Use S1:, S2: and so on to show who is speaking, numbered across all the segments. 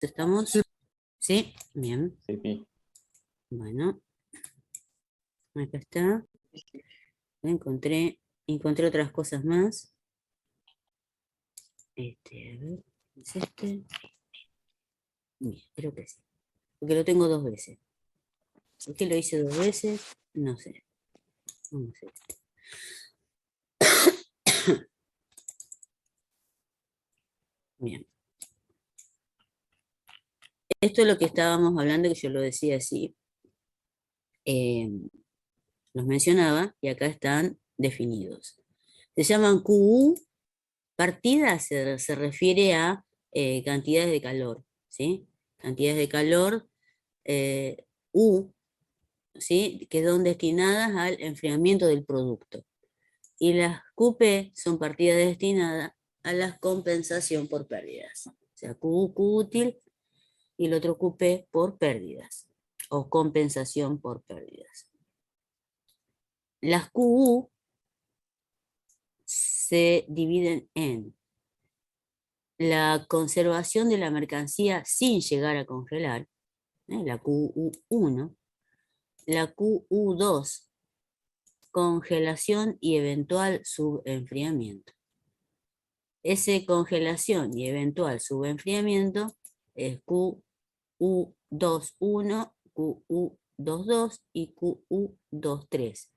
S1: ¿Estamos?
S2: Sí.
S1: Sí, bien.
S3: Sí.
S1: Bueno, acá está. Encontré otras cosas más. A ver, ¿es este? Bien, creo que sí. Porque lo tengo dos veces. ¿Por qué lo hice dos veces? No sé. Vamos a ver. Bien. Esto es lo que estábamos hablando, que yo lo decía así. Los mencionaba y acá están definidos. Se llaman QU. Partida se refiere a cantidades de calor, ¿sí? Cantidades de calor U, ¿sí? Que son destinadas al enfriamiento del producto. Y las QP son partidas destinadas a la compensación por pérdidas. O sea, Q útil y el otro QP por pérdidas o compensación por pérdidas. Las QU se dividen en la conservación de la mercancía sin llegar a congelar, la QU1, la QU2, congelación y eventual subenfriamiento. Ese congelación y eventual subenfriamiento es QU21, QU22 y QU23.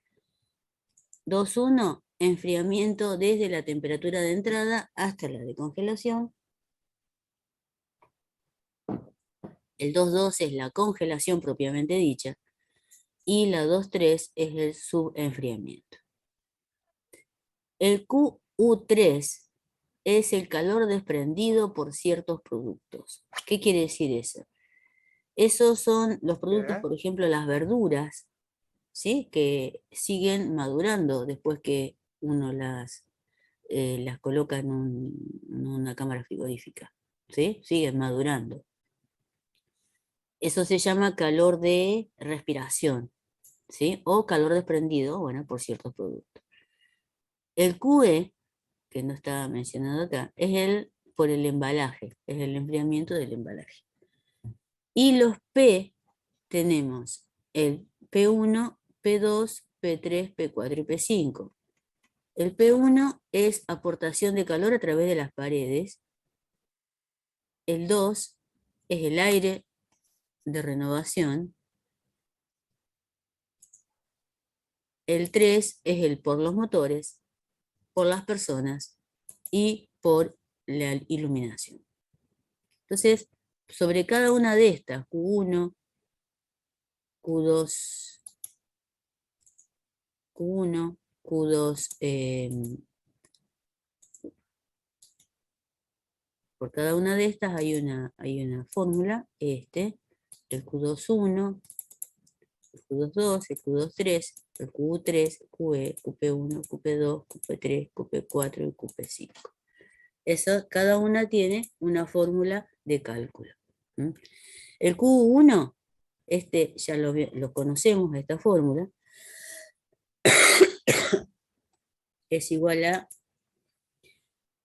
S1: 2.1, enfriamiento desde la temperatura de entrada hasta la de congelación. El 2.2 es la congelación propiamente dicha. Y la 2.3 es el subenfriamiento. El QU3 es el calor desprendido por ciertos productos. ¿Qué quiere decir eso? Esos son los productos, por ejemplo, las verduras, ¿sí? Que siguen madurando después que uno las coloca en una cámara frigorífica, ¿sí? Siguen madurando. Eso se llama calor de respiración, ¿sí? O calor desprendido, bueno, por ciertos productos. El QE, que no está mencionado acá, es por el embalaje, es el enfriamiento del embalaje. Y los P tenemos el P1, P2, P3, P4 y P5. El P1 es aportación de calor a través de las paredes. El 2 es el aire de renovación. El 3 es el por los motores, por las personas y por la iluminación. Entonces, sobre cada una de estas, Q1, Q2, Q1, Q2, por cada una de estas hay una fórmula, el Q21, el Q22, el Q23, el Q3, QE, QP1, QP2, QP3, QP4 y QP5. Cada una tiene una fórmula de cálculo. El Q1, ya lo conocemos, esta fórmula, es igual a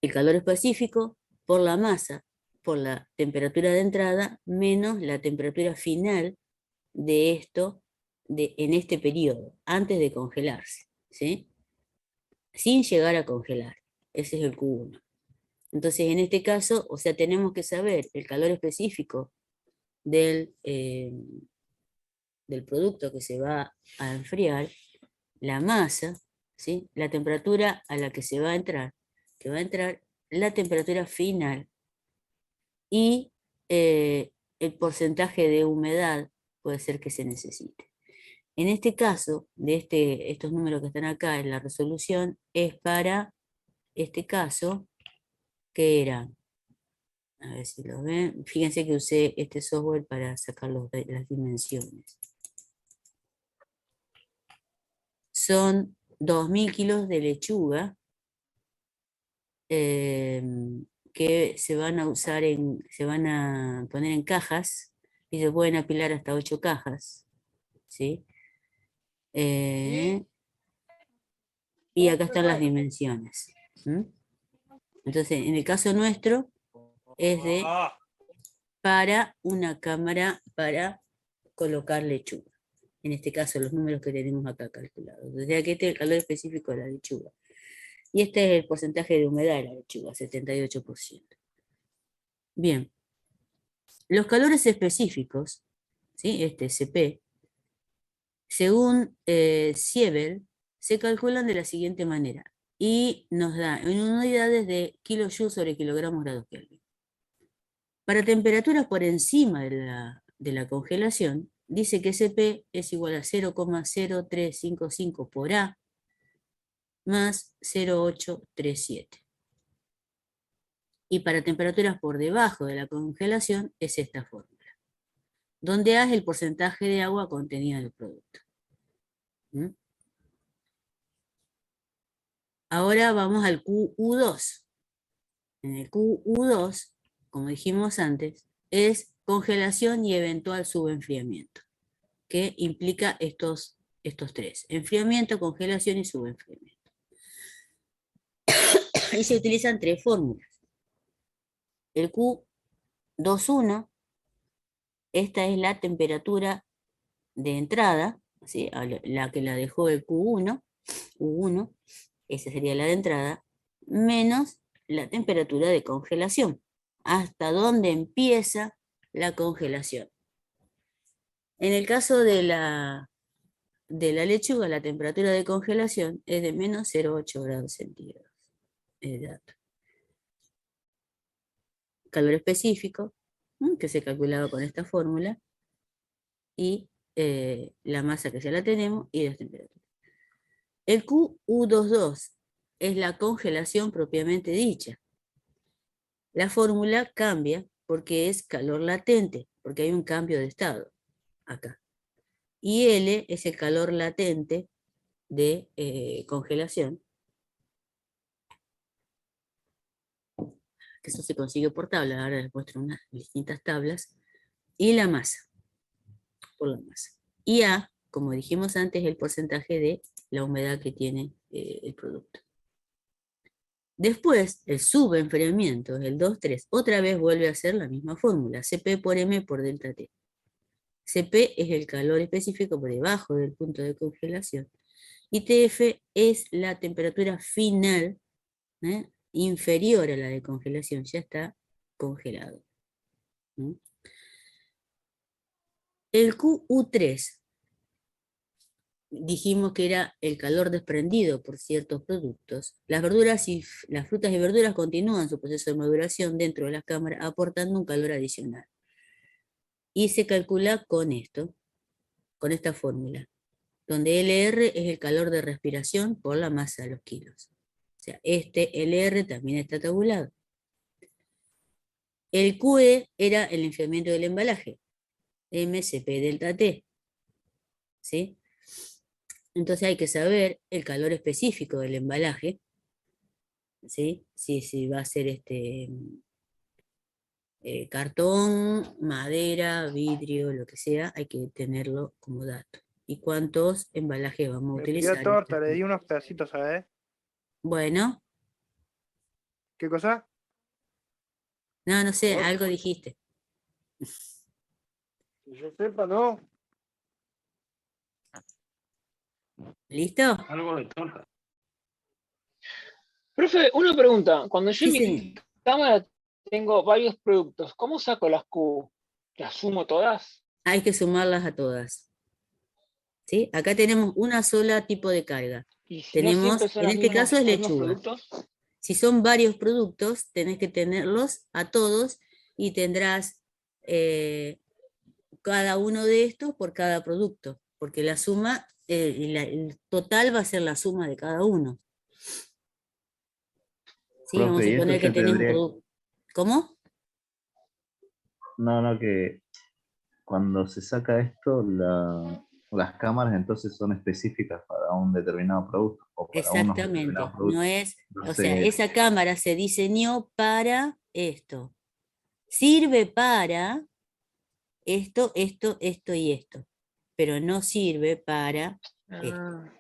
S1: el calor específico por la masa, por la temperatura de entrada, menos la temperatura final de esto en este periodo, antes de congelarse, ¿sí? Sin llegar a congelar. Ese es el Q1. Entonces, en este caso, o sea, tenemos que saber el calor específico del producto que se va a enfriar, la masa, ¿sí? La temperatura a la que se va a entrar, que va a entrar la temperatura final y el porcentaje de humedad puede ser que se necesite. En este caso, estos números que están acá en la resolución, es para este caso, que eran, a ver si lo ven, fíjense que usé este software para sacar las dimensiones. Son 2.000 kilos de lechuga que se van a usar se van a poner en cajas y se pueden apilar hasta 8 cajas, ¿sí? Y acá están las dimensiones. Entonces, en el caso nuestro es de para una cámara para colocar lechuga. En este caso, los números que tenemos acá calculados. Desde aquí este es el calor específico de la lechuga. Y este es el porcentaje de humedad de la lechuga, 78%. Bien, los calores específicos, ¿sí? Este CP, según Siebel, se calculan de la siguiente manera y nos da en unidades de kilojoules sobre kilogramos grados Kelvin. Para temperaturas por encima de la congelación, dice que CP es igual a 0,0355 por A más 0,837. Y para temperaturas por debajo de la congelación es esta fórmula, donde A es el porcentaje de agua contenida en el producto. ¿Mm? Ahora vamos al QU2. En el QU2, como dijimos antes, es congelación y eventual subenfriamiento, que implica estos tres: enfriamiento, congelación y subenfriamiento. Ahí se utilizan tres fórmulas. El Q21, esta es la temperatura de entrada, ¿sí? La que la dejó el Q1, U1, esa sería la de entrada, menos la temperatura de congelación, hasta donde empieza la congelación. En el caso de la lechuga, la temperatura de congelación es de menos 0,8 grados centígrados. Calor específico, que se calculaba con esta fórmula, y la masa que ya la tenemos, y las temperaturas. El QU22 es la congelación propiamente dicha. La fórmula cambia porque es calor latente, porque hay un cambio de estado acá. Y L es el calor latente de congelación, que eso se consigue por tabla, ahora les muestro unas distintas tablas, y la masa, por la masa. Y A, como dijimos antes, es el porcentaje de la humedad que tiene el producto. Después, el subenfriamiento, el 2,3, otra vez vuelve a ser la misma fórmula, Cp por M por delta T. Cp es el calor específico por debajo del punto de congelación, y Tf es la temperatura final, inferior a la de congelación, ya está congelado. El QU3, dijimos que era el calor desprendido por ciertos productos. Las frutas y verduras continúan su proceso de maduración dentro de las cámaras, aportando un calor adicional. Y se calcula con esto, con esta fórmula, donde LR es el calor de respiración por la masa de los kilos. O sea, este LR también está tabulado. El QE era el enfriamiento del embalaje, MCP delta T. ¿Sí? Entonces hay que saber el calor específico del embalaje, ¿sí? Si va a ser cartón, madera, vidrio, lo que sea, hay que tenerlo como dato. ¿Y cuántos embalajes vamos a
S2: Me pidió
S1: utilizar?
S2: torta, le di unos pedacitos, ¿sabes?
S1: Bueno,
S2: ¿Qué cosa?
S1: no sé,
S2: ¿Vos?
S1: algo dijiste.
S2: Que yo sepa, ¿no?
S1: ¿Listo?
S3: Algo de torta. Profe, una pregunta. Cuando yo
S1: Sí,
S3: en
S1: señor.
S3: mi cámara tengo varios productos, ¿cómo saco las Q? ¿Las sumo todas?
S1: Hay que sumarlas a todas. ¿Sí? Acá tenemos una sola tipo de carga.
S3: Y si no siempre
S1: Tenemos,
S3: son
S1: en este caso es
S3: los mismos
S1: lechuga.
S3: productos.
S1: Si son varios productos, tenés que tenerlos a todos y tendrás cada uno de estos por cada producto, porque la suma, el total va a ser la suma de cada uno. ¿Sí? Vamos a
S4: Profe, y esto
S1: suponer que
S4: yo
S1: tenés un
S4: tendría,
S1: producto. ¿Cómo?
S4: no, que cuando se saca esto, las cámaras entonces son específicas para un determinado producto o para unos determinados
S1: Exactamente. No
S4: productos.
S1: es, o sea,
S4: Entonces,
S1: esa cámara se diseñó para esto. Sirve para esto, esto y esto, pero no sirve para esto.
S3: Ah,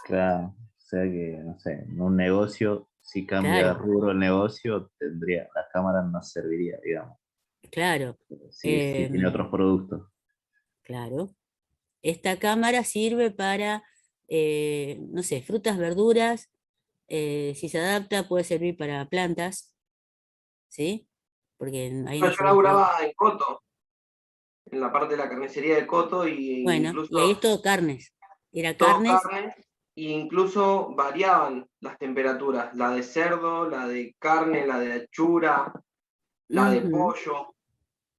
S4: claro, o sea que, no sé, en un negocio, si cambia de
S1: Claro,
S4: rubro el negocio, las cámaras no serviría, digamos.
S1: Claro,
S4: Sí, tiene otros productos.
S1: claro. Esta cámara sirve para, no sé, frutas, verduras, si se adapta puede servir para plantas, ¿sí? Porque ahí
S5: No,
S1: no
S5: yo
S1: se va a poder.
S5: laburaba en Coto, en la parte de la carnicería de Coto, y
S1: Bueno,
S5: incluso
S1: y ahí es todo carnes. Era
S5: todo
S1: carnes.
S5: carne, e incluso variaban las temperaturas, la de cerdo, la de carne, la de achura, la de
S1: Ujú,
S5: pollo.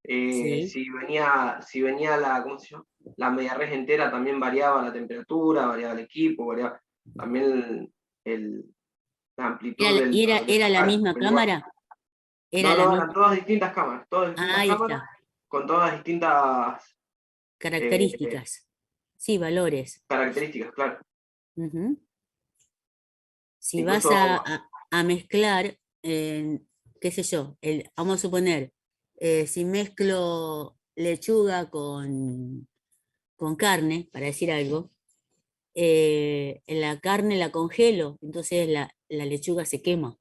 S1: sí.
S5: Si venía la, ¿cómo se llama? La media res entera, también variaba la temperatura, variaba el equipo, variaba también la amplitud del
S1: Era la
S5: local,
S1: misma
S5: del lugar.
S1: cámara. Era
S5: No,
S1: la
S5: no, eran
S1: misma.
S5: todas distintas
S1: Ahí
S5: cámaras,
S1: está.
S5: con todas distintas eh,
S1: Características. Sí, valores.
S5: características, claro.
S1: Ujú. Si vas
S5: Incluso,
S1: a mezclar, qué sé yo, vamos a suponer, si mezclo lechuga con carne, para decir algo, la carne la congelo, entonces la lechuga se quema.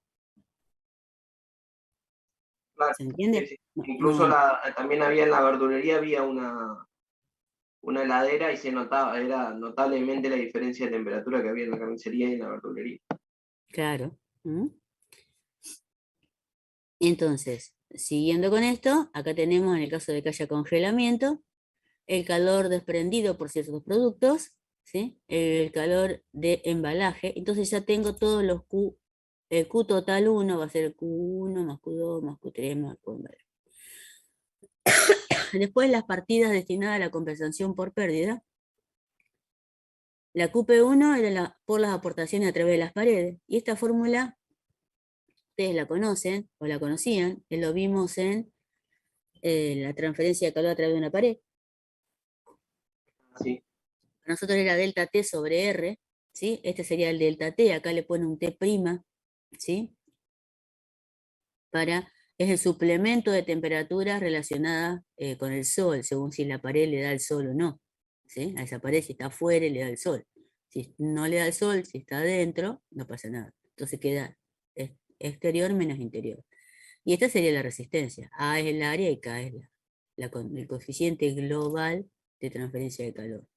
S5: claro,
S1: ¿Se
S5: sí,
S1: entiende?
S5: sí.
S1: No,
S5: Incluso
S1: no,
S5: también había en la verdulería había una heladera, y se notaba, era notablemente la diferencia de temperatura que había en la carnicería y en la verdulería.
S1: claro. ¿Mm? Entonces, siguiendo con esto, acá tenemos en el caso de que haya congelamiento, el calor desprendido por ciertos productos, ¿sí? El calor de embalaje. Entonces ya tengo todos los Q. El Q total 1 va a ser Q1 más Q2 más Q3 más Q1. Después las partidas destinadas a la compensación por pérdida. La QP1 era por las aportaciones a través de las paredes. Y esta fórmula, ustedes la conocen o la conocían, lo vimos en la transferencia de calor a través de una pared.
S5: Sí,
S1: Para nosotros era delta T sobre R, ¿sí? Este sería el delta T, acá le pone un T', ¿sí? Es el suplemento de temperaturas relacionadas con el sol, según si la pared le da el sol o no, ¿sí? A esa pared, si está afuera, le da el sol. Si no le da el sol, si está adentro, no pasa nada. Entonces queda exterior menos interior. Y esta sería la resistencia. A es el área y K es el coeficiente global de transferencia de calor.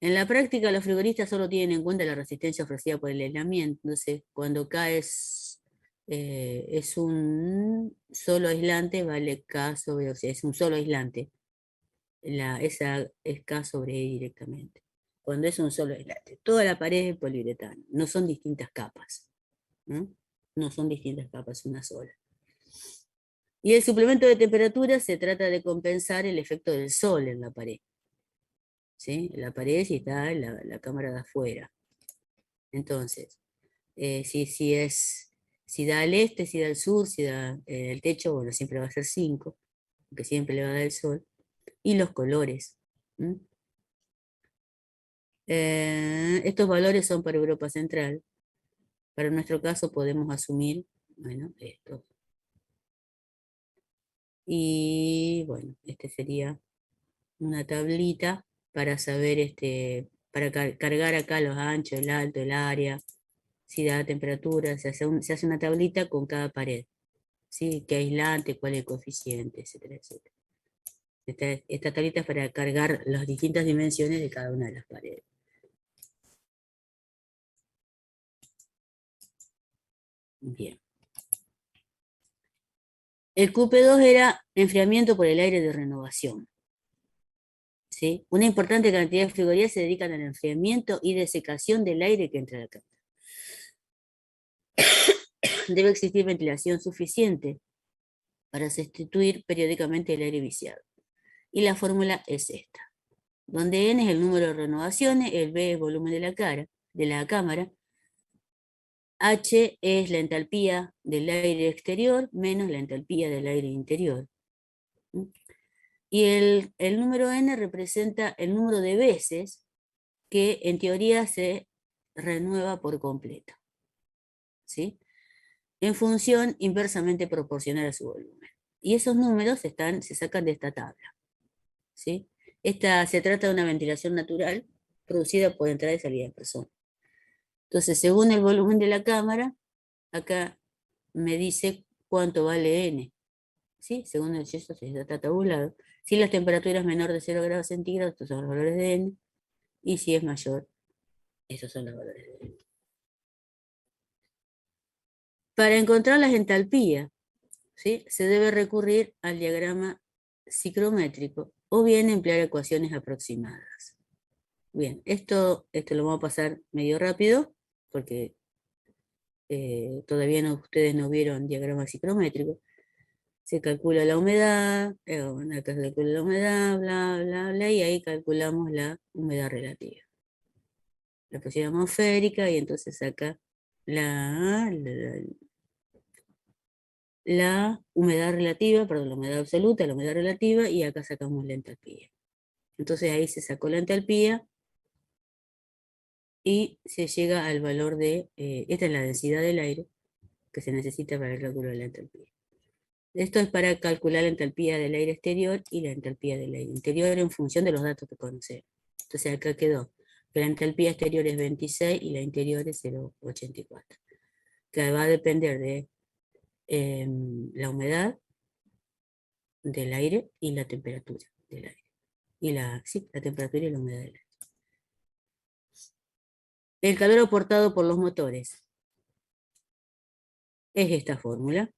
S1: En la práctica, los frigoristas solo tienen en cuenta la resistencia ofrecida por el aislamiento. Entonces, cuando K es un solo aislante, vale K sobre, o sea, es un solo aislante. Esa es K sobre E directamente. Cuando es un solo aislante. Toda la pared es de poliuretano. No son distintas capas. ¿No? No son distintas capas, una sola. Y el suplemento de temperatura se trata de compensar el efecto del sol en la pared. ¿Sí? En la pared si está la cámara de afuera. Entonces, si da al este, si da al sur, si da el techo, bueno, siempre va a ser 5, porque siempre le va a dar el sol. Y los colores. Estos valores son para Europa Central. Para nuestro caso podemos asumir, bueno, esto. Y bueno, este sería una tablita para saber, para cargar acá los anchos, el alto, el área, si da temperatura, se hace una tablita con cada pared. ¿Sí? ¿Qué aislante, cuál es el coeficiente, etcétera, etcétera? Esta tablita es para cargar las distintas dimensiones de cada una de las paredes. Bien. El QP2 era enfriamiento por el aire de renovación. ¿Sí? Una importante cantidad de frigorías se dedican al enfriamiento y desecación del aire que entra a la cámara. Debe existir ventilación suficiente para sustituir periódicamente el aire viciado. Y la fórmula es esta, donde N es el número de renovaciones, el B es el volumen de la cámara, H es la entalpía del aire exterior menos la entalpía del aire interior. Y el número N representa el número de veces que en teoría se renueva por completo, ¿sí? En función inversamente proporcional a su volumen. Y esos números se sacan de esta tabla, ¿sí? Se trata de una ventilación natural producida por entrada y salida de personas. Entonces, según el volumen de la cámara, acá me dice cuánto vale N. ¿sí? Según el yeso se está tabulado. Si la temperatura es menor de 0 grados centígrados, estos son los valores de N, y si es mayor, estos son los valores de N. Para encontrar las entalpías, ¿sí? Se debe recurrir al diagrama ciclométrico o bien emplear ecuaciones aproximadas. Bien, esto lo vamos a pasar medio rápido porque todavía ustedes no vieron diagrama ciclométrico. Se calcula la humedad, acá se calcula la humedad, bla, bla, bla, y ahí calculamos la humedad relativa. La presión atmosférica, y entonces acá la humedad relativa, perdón, la humedad absoluta, la humedad relativa, y acá sacamos la entalpía. Entonces ahí se sacó la entalpía y se llega al valor de, esta es la densidad del aire que se necesita para el cálculo de la entalpía. Esto es para calcular la entalpía del aire exterior y la entalpía del aire interior en función de los datos que conocemos. Entonces acá quedó que la entalpía exterior es 26 y la interior es 0,84, que va a depender de la humedad del aire y la temperatura del aire. Y la temperatura y la humedad del aire. El calor aportado por los motores es esta fórmula,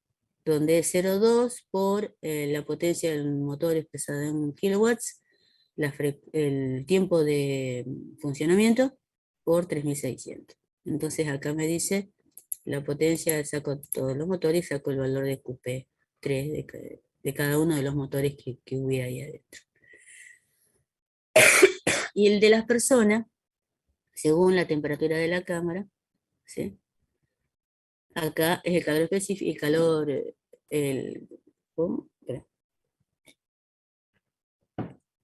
S1: donde es 0,2 por la potencia del motor expresada en kilowatts, el tiempo de funcionamiento por 3600. Entonces acá me dice la potencia, saco todos los motores y saco el valor de QP3 de cada uno de los motores que hubiera ahí adentro. Y el de las personas, según la temperatura de la cámara, ¿sí? Acá es el calor específico, el calor, ¿cómo? Espera.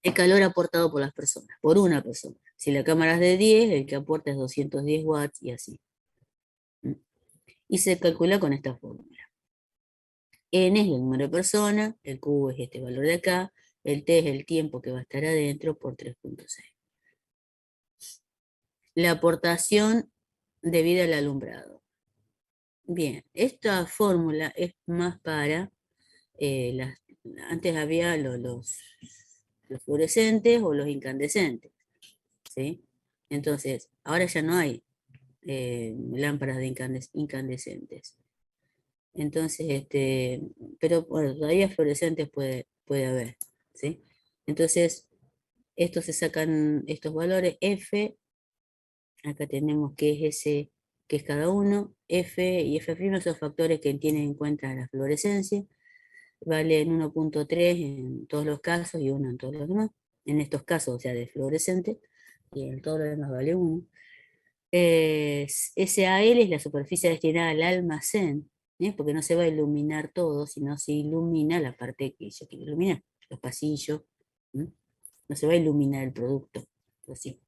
S1: El calor aportado por las personas, por una persona. Si la cámara es de 10, el que aporta es 210 watts y así. Y se calcula con esta fórmula. N es el número de personas, el Q es este valor de acá, el T es el tiempo que va a estar adentro por 3.6. La aportación debida al alumbrado. Bien, esta fórmula es más para, antes había los fluorescentes o los incandescentes, ¿sí? Entonces, ahora ya no hay lámparas de incandescentes. Entonces, pero bueno, todavía fluorescentes puede haber, ¿sí? Entonces, estos se sacan estos valores, F, acá tenemos que es ese, que es cada uno, F y F' son factores que tienen en cuenta la fluorescencia, vale en 1.3 en todos los casos y 1 en todos los demás, en estos casos, o sea, de fluorescente, y en todos los demás vale 1. SAL es la superficie destinada al almacén, porque no se va a iluminar todo, sino se ilumina la parte que yo quiero iluminar, los pasillos, no se va a iluminar el producto, así.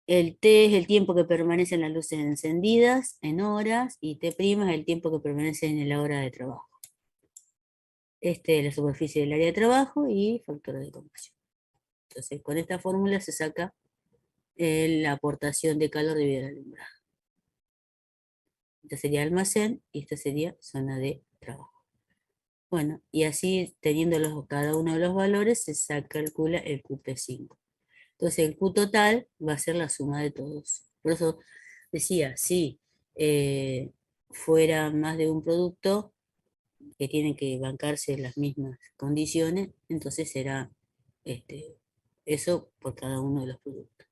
S1: El T es el tiempo que permanecen las luces encendidas en horas, y T' es el tiempo que permanece en la hora de trabajo. Este es la superficie del área de trabajo y factor de conversión. Entonces, con esta fórmula se saca la aportación de calor debido al alumbrado. Esta sería almacén y esta sería zona de trabajo. Bueno, y así teniendo cada uno de los valores se calcula el QP5. Entonces el Q total va a ser la suma de todos. Por eso decía, si fuera más de un producto que tienen que bancarse las mismas condiciones, entonces será eso por cada uno de los productos.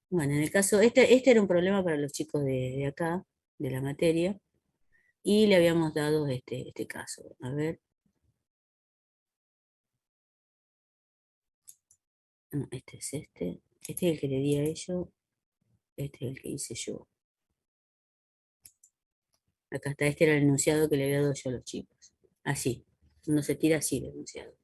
S1: Bueno, en el caso, este era un problema para los chicos de acá, de la materia, y le habíamos dado este caso. A ver. No, este es este. Este es el que le di a ellos. Este es el que hice yo. Acá está, este era el enunciado que le había dado yo a los chicos. Así, uno se tira así el enunciado.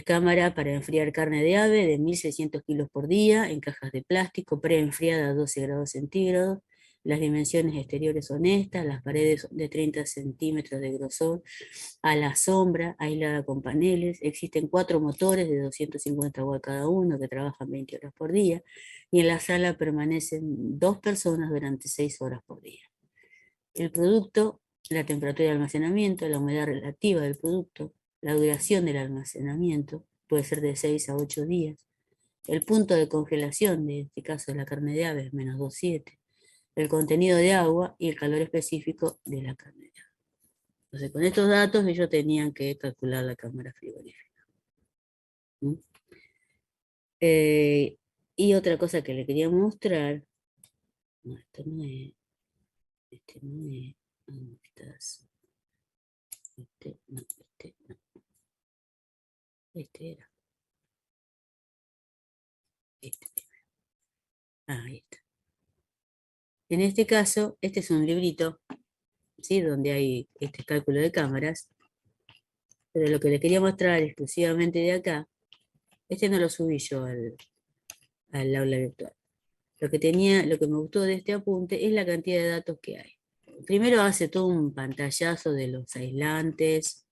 S1: Cámara para enfriar carne de ave de 1600 kilos por día en cajas de plástico, preenfriada a 12 grados centígrados. Las dimensiones exteriores son estas, las paredes son de 30 centímetros de grosor, a la sombra, aislada con paneles. Existen 4 motores de 250 watts cada uno que trabajan 20 horas por día, y en la sala permanecen 2 personas durante 6 horas por día. El producto la temperatura de almacenamiento, la humedad relativa del producto, la duración del almacenamiento, puede ser de 6 a 8 días, el punto de congelación, de este caso de la carne de ave, es menos 2,7, el contenido de agua y el calor específico de la carne de ave. Entonces, con estos datos ellos tenían que calcular la cámara frigorífica. ¿Mm? Y otra cosa que le quería mostrar, no, esto no es, este no es, ¿dónde estás? Este no, este era, este primero. Ah, ahí está. En este caso, este es un librito, ¿sí? Donde hay este cálculo de cámaras, pero lo que les quería mostrar exclusivamente de acá, este no lo subí yo al aula virtual. Lo que me gustó de este apunte es la cantidad de datos que hay. Primero hace todo un pantallazo de los aislantes,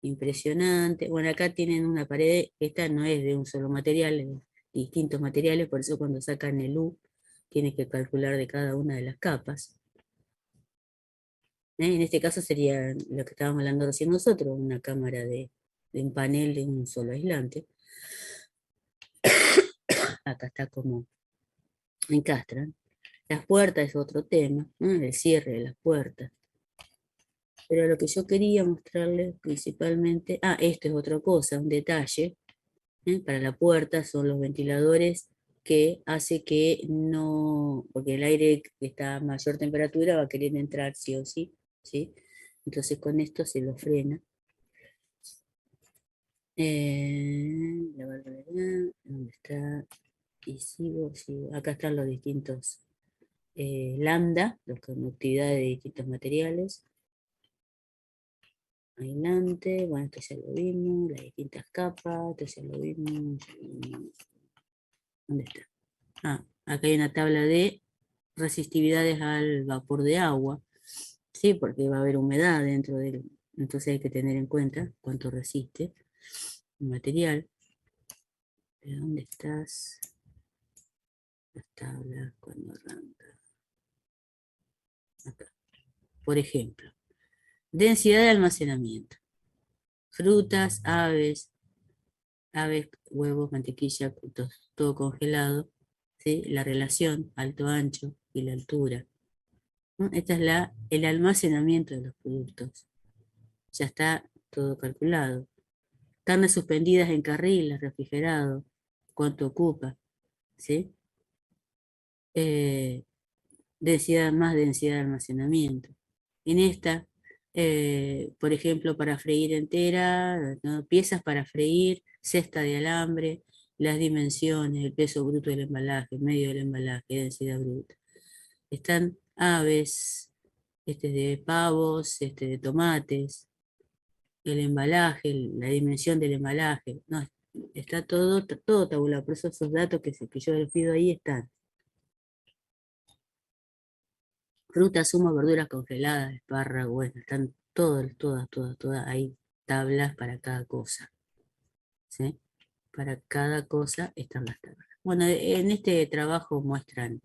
S1: impresionante. Bueno, acá tienen una pared, esta no es de un solo material, es de distintos materiales, por eso cuando sacan el U, tienen que calcular de cada una de las capas. En este caso sería lo que estábamos hablando recién nosotros, una cámara de un panel de un solo aislante. Acá está como encastran. Las puertas es otro tema, ¿no? El cierre de las puertas. Pero lo que yo quería mostrarles principalmente, esto es otra cosa, un detalle, para la puerta son los ventiladores que hace que no, porque el aire que está a mayor temperatura va a querer entrar sí o sí, ¿sí? Entonces con esto se lo frena. ¿Dónde está? Y sigo. Acá están los distintos lambda, las conductividades de distintos materiales. Aislante, bueno, esto ya lo vimos, las distintas capas, esto ya lo vimos. ¿Dónde está? Acá hay una tabla de resistividades al vapor de agua, sí, porque va a haber humedad dentro de él, entonces hay que tener en cuenta cuánto resiste el material. ¿De dónde estás? Las tablas, cuando arranca. Acá. Por ejemplo, densidad de almacenamiento. Frutas, aves, huevos, mantequilla, todo congelado, ¿sí? La relación alto, ancho y la altura. ¿No? Esta es el almacenamiento de los productos. Ya está todo calculado. Carnes suspendidas en carril, refrigerado, cuánto ocupa, ¿sí? Más densidad de almacenamiento. En esta, por ejemplo, para freír entera, ¿no? Piezas para freír, cesta de alambre, las dimensiones, el peso bruto del embalaje, medio del embalaje, densidad bruta. Están aves, de pavos, de tomates, el embalaje, la dimensión del embalaje, no, está todo tabulado, por eso esos datos que yo les pido ahí están. Frutas, zumos, verduras congeladas, espárragos, bueno, están todas, hay tablas para cada cosa, ¿sí? Para cada cosa están las tablas. Bueno, en este trabajo muestran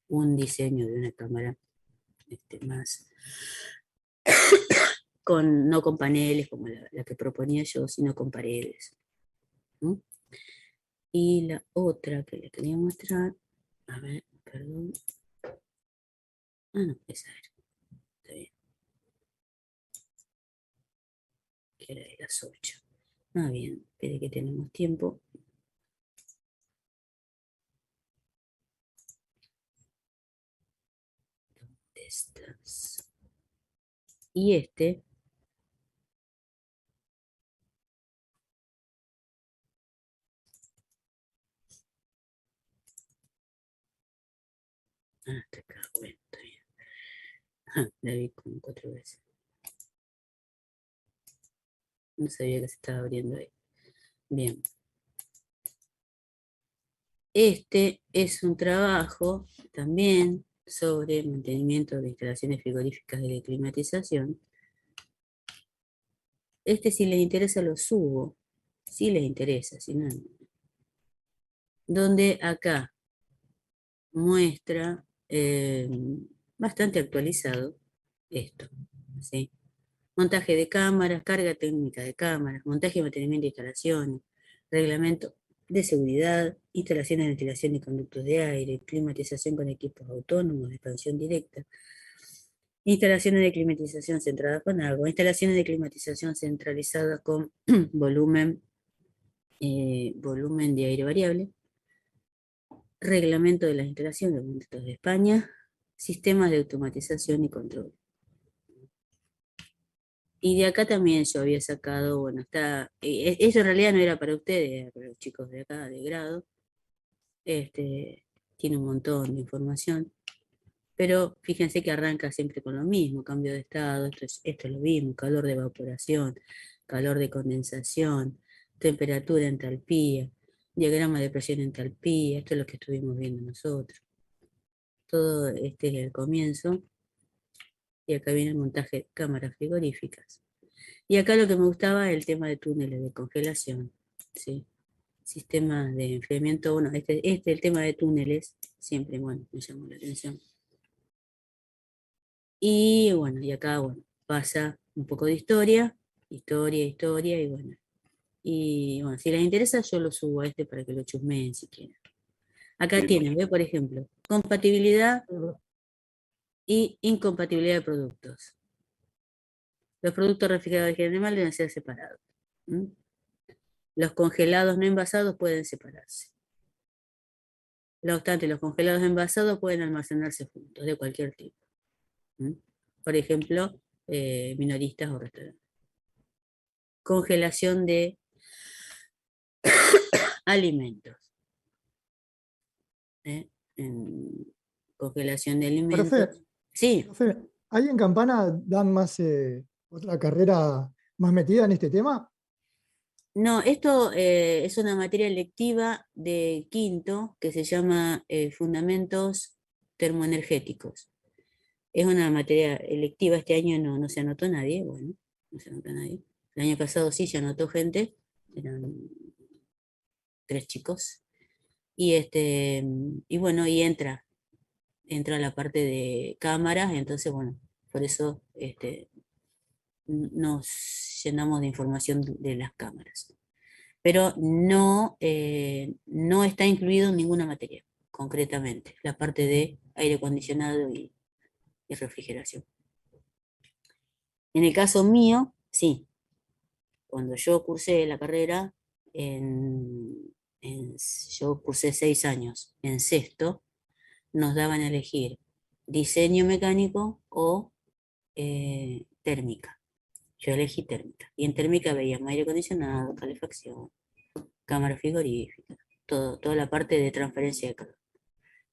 S1: un diseño de una cámara más, no con paneles como la que proponía yo, sino con paredes. ¿No? Y la otra que les quería mostrar, a ver, perdón. No, esa era. Está bien. Que era de las 8. Bien, espere que tenemos tiempo. ¿Dónde estás? Y está acá, bueno, está bien. La vi como 4 veces. No sabía que se estaba abriendo ahí. Bien. Este es un trabajo también sobre mantenimiento de instalaciones frigoríficas de climatización. Si les interesa lo subo. Si les interesa, si no. Donde acá muestra bastante actualizado esto. ¿sí? Montaje de cámaras, carga técnica de cámaras, montaje y mantenimiento de instalaciones, reglamento de seguridad, instalaciones de ventilación y conductos de aire, climatización con equipos autónomos de expansión directa, instalaciones de climatización centrada con agua, instalaciones de climatización centralizada con volumen de aire variable, reglamento de las instalaciones de Montes de España, sistemas de automatización y control. Y de acá también yo había sacado, bueno, eso en realidad no era para ustedes, era para los chicos de acá, de grado. Tiene un montón de información, pero fíjense que arranca siempre con lo mismo, cambio de estado, esto es lo mismo, calor de evaporación, calor de condensación, temperatura, entalpía, diagrama de presión entalpía, esto es lo que estuvimos viendo nosotros. Todo este es el comienzo, y acá viene el montaje de cámaras frigoríficas. Y acá lo que me gustaba es el tema de túneles de congelación, ¿sí? Sistemas de enfriamiento, bueno, el tema de túneles, siempre, bueno, me llamó la atención. Y bueno, y acá, bueno, pasa un poco de historia, y bueno. Y bueno, si les interesa, yo lo subo a para que lo chusmeen si quieren. Acá
S4: Sí,
S1: tienen, ve, por ejemplo, compatibilidad y incompatibilidad de productos. Los productos refrigerados y animales deben ser separados. ¿Mm? Los congelados no envasados pueden separarse. No obstante, los congelados envasados pueden almacenarse juntos, de cualquier tipo. ¿Mm? Por ejemplo, minoristas o restaurantes. Congelación de alimentos. Congelación de alimentos.
S6: Profe,
S1: Sí,
S6: profe, ¿ahí en Campana dan más otra carrera más metida en este tema?
S1: no, esto es una materia electiva de quinto que se llama Fundamentos Termoenergéticos. Es una materia electiva, este año no se anotó nadie, bueno, no se anotó nadie. El año pasado sí se anotó gente, eran 3 chicos. Y bueno, y entra la parte de cámaras, entonces bueno, por eso nos llenamos de información de las cámaras. Pero no está incluido en ninguna materia, concretamente, la parte de aire acondicionado y refrigeración. En el caso mío, sí, cuando yo cursé la carrera, yo cursé 6 años, en sexto, nos daban a elegir diseño mecánico o térmica. Yo elegí térmica. Y en térmica veíamos aire acondicionado, calefacción, cámara frigorífica, toda la parte de transferencia de calor.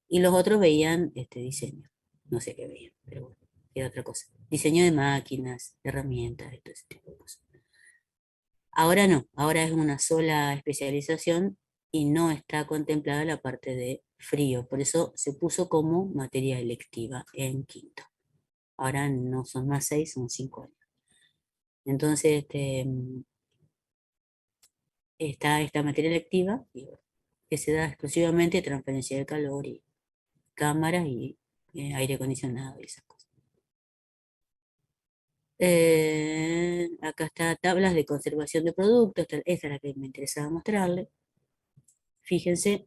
S1: Y los otros veían diseño. No sé qué veían, pero bueno, era otra cosa. Diseño de máquinas, de herramientas, todo ese tipo de cosas. Ahora no, ahora es una sola especialización y no está contemplada la parte de frío. Por eso se puso como materia electiva en quinto. Ahora no son más 6, son 5 años. Entonces, está esta materia electiva que se da exclusivamente transferencia de calor y cámaras y aire acondicionado y esas cosas. Acá está tablas de conservación de productos, esta es la que me interesaba mostrarle. Fíjense,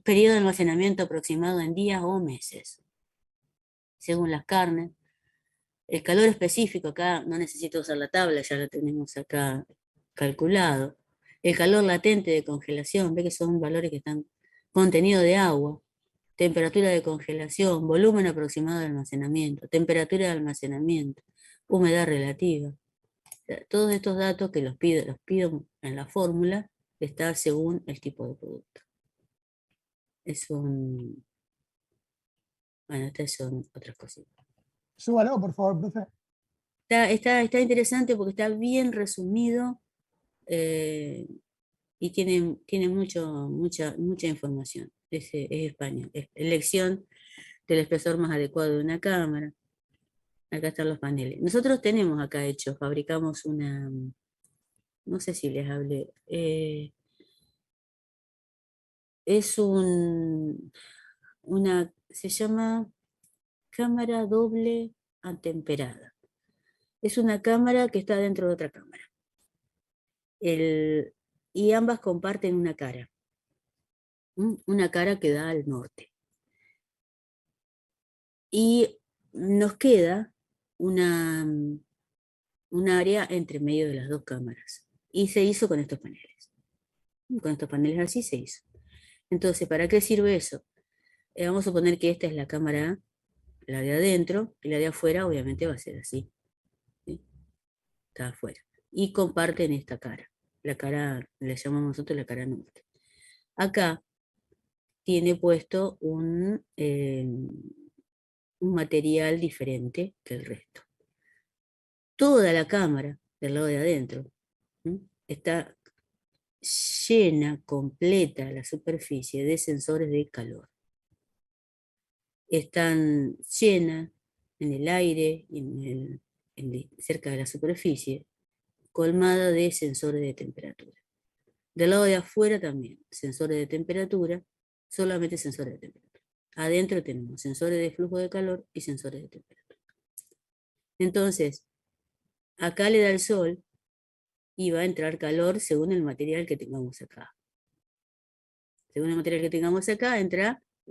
S1: periodo de almacenamiento aproximado en días o meses, según las carnes. El calor específico, acá no necesito usar la tabla, ya la tenemos acá calculado. El calor latente de congelación, ve que son valores que están contenido de agua, temperatura de congelación, volumen aproximado de almacenamiento, temperatura de almacenamiento, humedad relativa. O sea, todos estos datos que los pido en la fórmula, está según el tipo de producto. Bueno, estas son otras cositas.
S6: Súbalo, por favor, profe.
S1: Está interesante porque está bien resumido y tiene mucha información. Es España. Es elección del espesor más adecuado de una cámara. Acá están los paneles. Nosotros tenemos acá fabricamos una, no sé si les hablé, es se llama cámara doble atemperada. Es una cámara que está dentro de otra cámara. Y ambas comparten una cara. Una cara que da al norte. Y nos queda un área entre medio de las dos cámaras. Y se hizo con estos paneles. Con estos paneles así se hizo. Entonces, ¿para qué sirve eso? Vamos a suponer que esta es la cámara A, la de adentro, y la de afuera obviamente va a ser así. ¿Sí? Está afuera. Y comparten esta cara. La cara, le llamamos nosotros la cara norte. Acá tiene puesto un material diferente que el resto. Toda la cámara del lado de adentro está llena, completa la superficie de sensores de calor. Están llenas en el aire y cerca de la superficie, colmada de sensores de temperatura. Del lado de afuera también, sensores de temperatura, solamente sensores de temperatura. Adentro tenemos sensores de flujo de calor y sensores de temperatura. Entonces, acá le da el sol y va a entrar calor según el material que tengamos acá. Según el material que tengamos acá, va a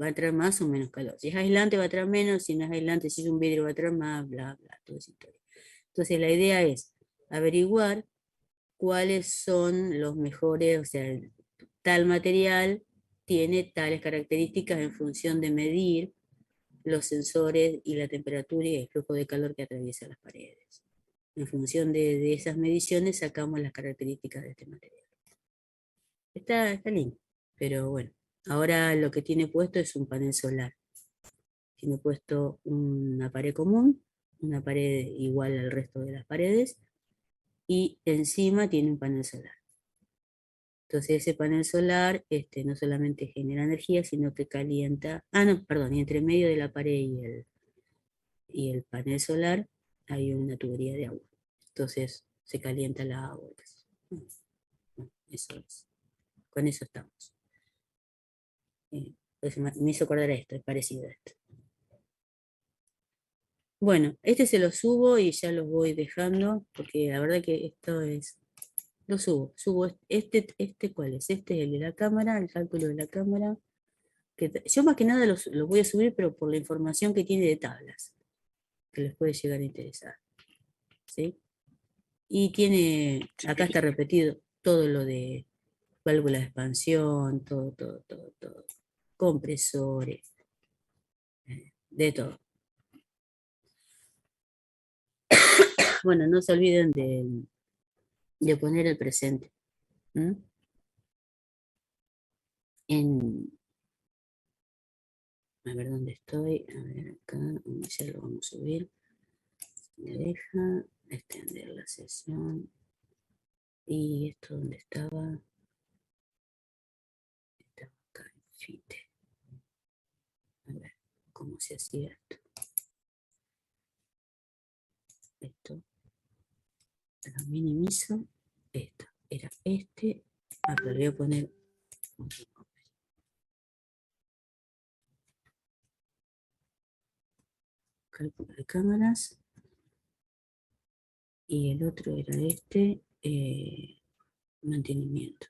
S1: entrar más o menos calor. Si es aislante va a entrar menos, si no es aislante, si es un vidrio va a entrar más, bla, bla, toda esa historia. Entonces la idea es averiguar cuáles son los mejores, o sea, tal material tiene tales características en función de medir los sensores y la temperatura y el flujo de calor que atraviesa las paredes. En función de esas mediciones sacamos las características de este material. Está lindo, pero bueno, ahora lo que tiene puesto es un panel solar. Tiene puesto una pared común, una pared igual al resto de las paredes, y encima tiene un panel solar. Entonces ese panel solar no solamente genera energía, sino que calienta, no, perdón, y entre medio de la pared y el panel solar hay una tubería de agua. Entonces se calienta la agua. Bueno, eso es. Con eso estamos. Pues me hizo acordar a esto, es parecido a esto. Bueno, este se lo subo y ya los voy dejando, porque la verdad que esto es... Lo subo ¿cuál es? Este es el de la cámara, el cálculo de la cámara. Yo más que nada los voy a subir, pero por la información que tiene de tablas, que les puede llegar a interesar. ¿Sí? Y tiene, acá está repetido todo lo de válvula de expansión, todo. Compresores, de todo. Bueno, no se olviden de poner el presente. A ver dónde estoy. A ver acá, ya lo vamos a subir. Me deja extender la sesión. Y esto donde estaba. Estaba acá en Fite. A ver cómo se hacía esto. Esto. Lo minimizo. Esto. Era este. Pero le voy a poner otro nombre. Cálculo de cámaras. Y el otro era este. Mantenimiento.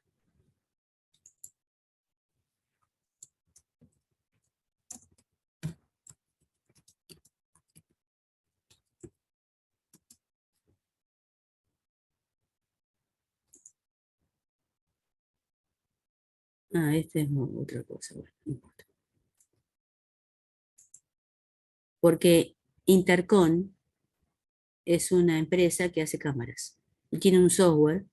S1: Este es otra cosa. Bueno, no importa. Porque Intercon es una empresa que hace cámaras. Y tiene un software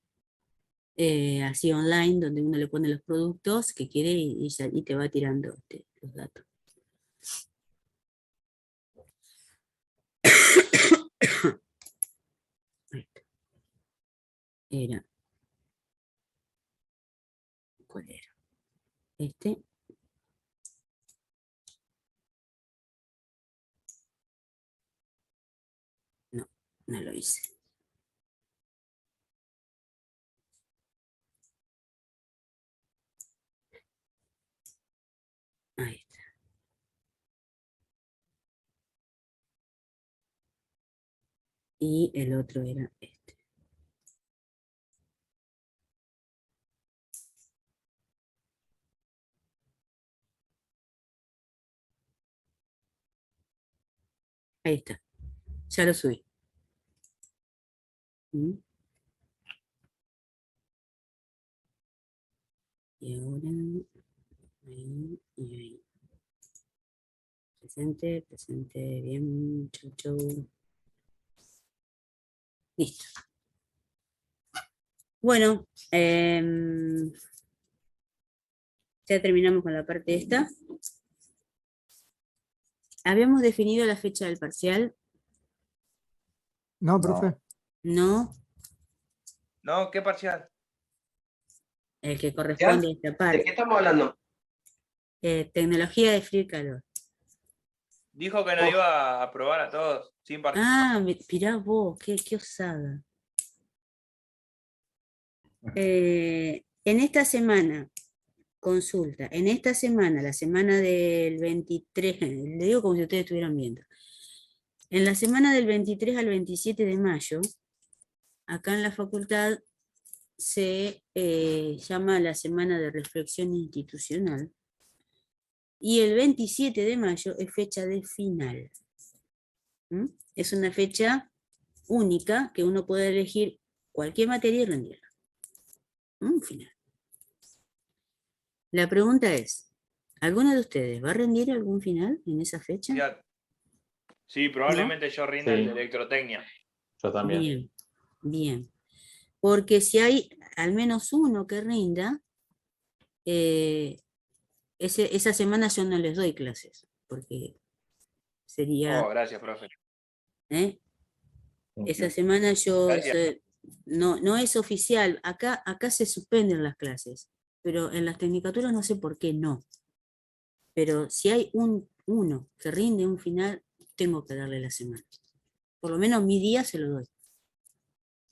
S1: así online donde uno le pone los productos que quiere y te va tirando los datos. Era. ¿Cuál era? Este. No, no lo hice. Ahí está. y el otro era este. Ahí está, ya lo subí. ¿Mm? Y ahora, ahí y ahí. Presente, bien, chau, chau. Listo. Bueno, ya terminamos con la parte esta. Habíamos definido la fecha del parcial,
S6: No, profe.
S1: ¿no?
S7: No, ¿qué parcial?
S1: El que corresponde a esta
S5: ¿De
S1: parte.
S5: qué estamos hablando?
S1: Tecnología de frío y calor.
S7: Dijo que no iba a aprobar a todos, sin parcial.
S1: Ah, mirá vos, qué osada. En esta semana, consulta, en esta semana, la semana del 23, le digo como si ustedes estuvieran viendo. En la semana del 23 al 27 de mayo, acá en la facultad se llama la Semana de Reflexión Institucional, y el 27 de mayo es fecha de final. ¿Mm? Es una fecha única que uno puede elegir cualquier materia y rendirla. Un final. La pregunta es, ¿alguno de ustedes va a rendir algún final en esa fecha?
S7: Ya. Sí, probablemente yo rinda el de electrotecnia.
S8: Yo también.
S1: Bien, bien. Porque si hay al menos uno que rinda, esa semana yo no les doy clases, porque sería...
S7: Oh, gracias, profe.
S1: Esa semana yo...
S7: Gracias.
S1: No es oficial, acá se suspenden las clases, pero en las tecnicaturas no sé por qué no. Pero si hay uno que rinde un final, tengo que darle la semana. Por lo menos mi día se lo doy.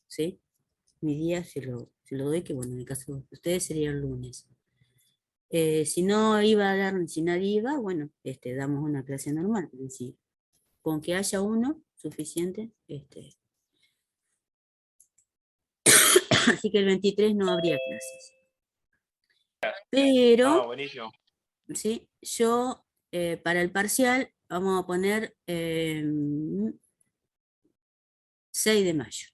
S1: ¿Sí? Mi día se lo doy, que bueno, en el caso de ustedes sería el lunes. Si no iba a dar, si nadie iba, bueno, damos una clase normal. Pero si, con que haya uno, suficiente. Así que el 23 no habría clases. Pero,
S7: Buenísimo.
S1: ¿sí? Yo, para el parcial, vamos a poner 6 de mayo.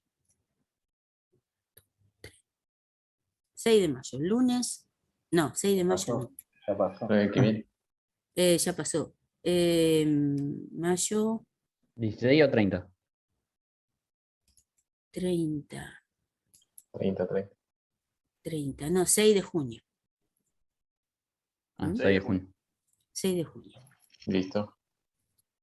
S1: 6 de mayo, lunes. No, 6 de mayo no.
S4: Ya pasó.
S8: Qué bien.
S1: Ya pasó. Mayo
S9: 16 o 30.
S1: 30.
S8: 30.
S1: No, 6 de junio.
S9: Ah,
S1: ¿Mm?
S9: 6 de junio.
S1: 6 de junio.
S8: Listo.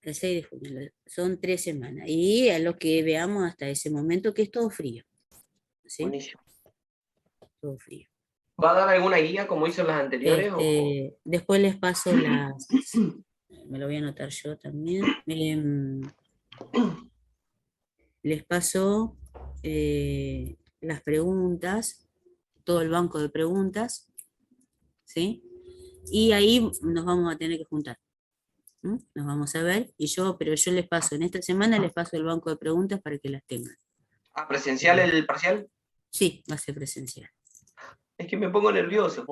S1: El 6 de junio. Son 3 semanas. Y a lo que veamos hasta ese momento, que es todo frío. ¿Sí?
S5: Buenísimo.
S1: Todo frío.
S5: ¿Va a dar alguna guía como hizo en las anteriores?
S1: Después les paso las... Me lo voy a anotar yo también. Les paso las preguntas, todo el banco de preguntas, ¿sí? Y ahí nos vamos a tener que juntar. ¿Mm? Nos vamos a ver, pero yo les paso, en esta semana les paso el banco de preguntas para que las tengan.
S5: ¿Presencial el parcial?
S1: Sí, va a ser presencial.
S5: Es que me pongo nervioso.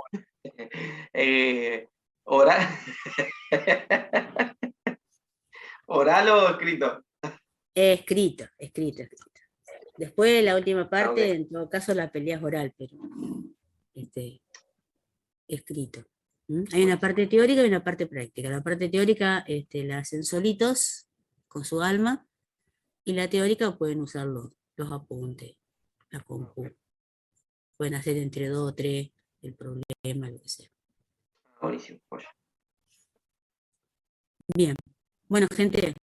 S5: ¿Oral? ¿Oral o escrito?
S1: Escrito. Después la última parte,
S5: Ok.
S1: en todo caso la pelea es oral, pero escrito. ¿Mm? Hay una parte teórica y una parte práctica. La parte teórica la hacen solitos, con su alma, y la teórica pueden usar los apuntes, la compu. Pueden hacer entre 2 o 3 el problema, lo que sea.
S5: Buenísimo. Oye.
S1: Bien. Bueno, gente,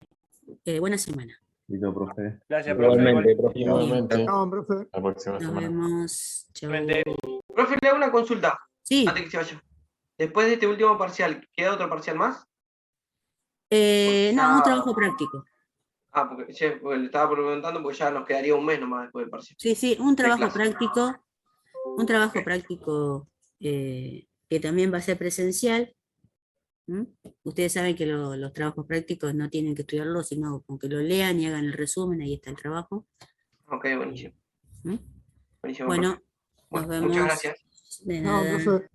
S1: buena semana.
S4: Listo, profe.
S7: Gracias, profe.
S9: Igualmente, profe.
S8: Igualmente.
S6: No, profe.
S8: La próxima
S1: Nos
S8: semana.
S1: vemos. Chau.
S7: Igualmente.
S5: Profe, le hago una consulta
S1: Sí,
S5: antes que se vaya. Después de este último parcial, ¿queda otro parcial más?
S1: no, un trabajo práctico.
S5: Porque le estaba preguntando porque ya nos quedaría un mes nomás después del parcial.
S1: Sí, un trabajo
S5: clase.
S1: práctico. Un trabajo práctico que también va a ser presencial. ¿Mm? Ustedes saben que los trabajos prácticos no tienen que estudiarlos, sino con que lo lean y hagan el resumen, ahí está el trabajo.
S5: Ok, buenísimo.
S1: ¿Mm?
S5: Buenísimo,
S1: Bueno,
S5: profe.
S1: nos
S5: Bueno,
S1: vemos.
S5: muchas gracias.
S1: De
S6: No,
S1: nada.
S6: profe,